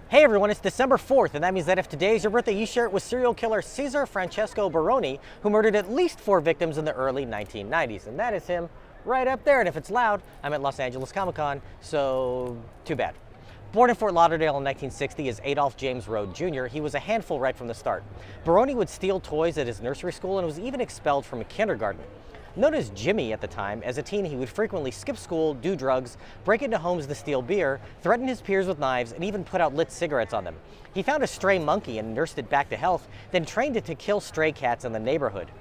Hey everyone, it's December 4th, and that means that if today is your birthday, you share it with serial killer Cesar Francesco Barone, who murdered at least 4 victims in the early 1990s. And that is him right up there. And if it's loud, I'm at Los Angeles Comic-Con, so too bad. Born in Fort Lauderdale in 1960 as Adolph James Rhodes Jr., he was a handful right from the start. Barone would steal toys at his nursery school and was even expelled from a kindergarten. Known as Jimmy at the time, as a teen he would frequently skip school, do drugs, break into homes to steal beer, threaten his peers with knives, and even put out lit cigarettes on them. He found a stray monkey and nursed it back to health, then trained it to kill stray cats in the neighborhood.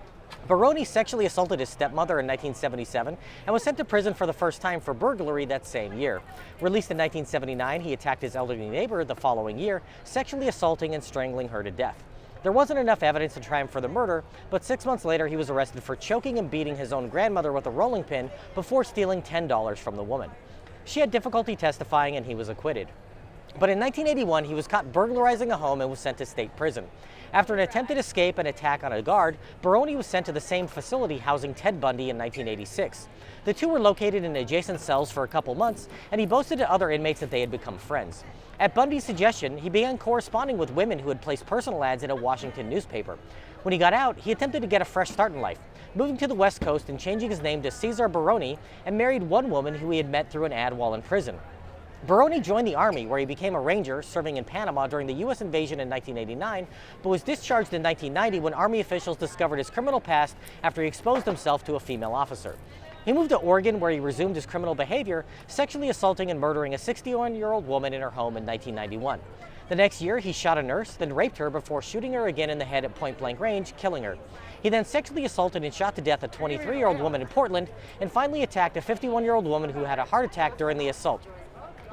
Barone sexually assaulted his stepmother in 1977 and was sent to prison for the first time for burglary that same year. Released in 1979, he attacked his elderly neighbor the following year, sexually assaulting and strangling her to death. There wasn't enough evidence to try him for the murder, but 6 months later he was arrested for choking and beating his own grandmother with a rolling pin before stealing $10 from the woman. She had difficulty testifying and he was acquitted. But in 1981, he was caught burglarizing a home and was sent to state prison. After an attempted escape and attack on a guard, Barone was sent to the same facility housing Ted Bundy in 1986. The two were located in adjacent cells for a couple months, and he boasted to other inmates that they had become friends. At Bundy's suggestion, he began corresponding with women who had placed personal ads in a Washington newspaper. When he got out, he attempted to get a fresh start in life, moving to the West Coast and changing his name to Cesar Barone, and married one woman who he had met through an ad while in prison. Barone joined the Army, where he became a Ranger, serving in Panama during the U.S. invasion in 1989, but was discharged in 1990 when Army officials discovered his criminal past after he exposed himself to a female officer. He moved to Oregon, where he resumed his criminal behavior, sexually assaulting and murdering a 61-year-old woman in her home in 1991. The next year, he shot a nurse, then raped her before shooting her again in the head at point-blank range, killing her. He then sexually assaulted and shot to death a 23-year-old woman in Portland, and finally attacked a 51-year-old woman who had a heart attack during the assault.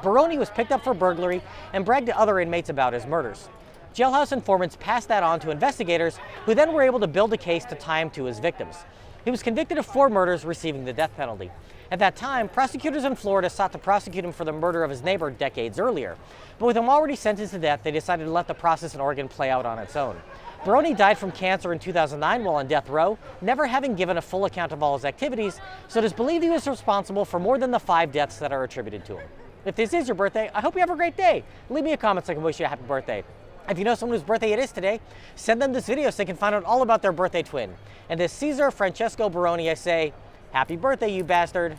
Barone was picked up for burglary and bragged to other inmates about his murders. Jailhouse informants passed that on to investigators, who then were able to build a case to tie him to his victims. He was convicted of 4 murders, receiving the death penalty. At that time, prosecutors in Florida sought to prosecute him for the murder of his neighbor decades earlier. But with him already sentenced to death, they decided to let the process in Oregon play out on its own. Barone died from cancer in 2009 while on death row, never having given a full account of all his activities, so it is believed he was responsible for more than the 5 deaths that are attributed to him. If this is your birthday, I hope you have a great day. Leave me a comment so I can wish you a happy birthday. If you know someone whose birthday it is today, send them this video so they can find out all about their birthday twin. And to Cesar Francesco Barone, I say, happy birthday, you bastard.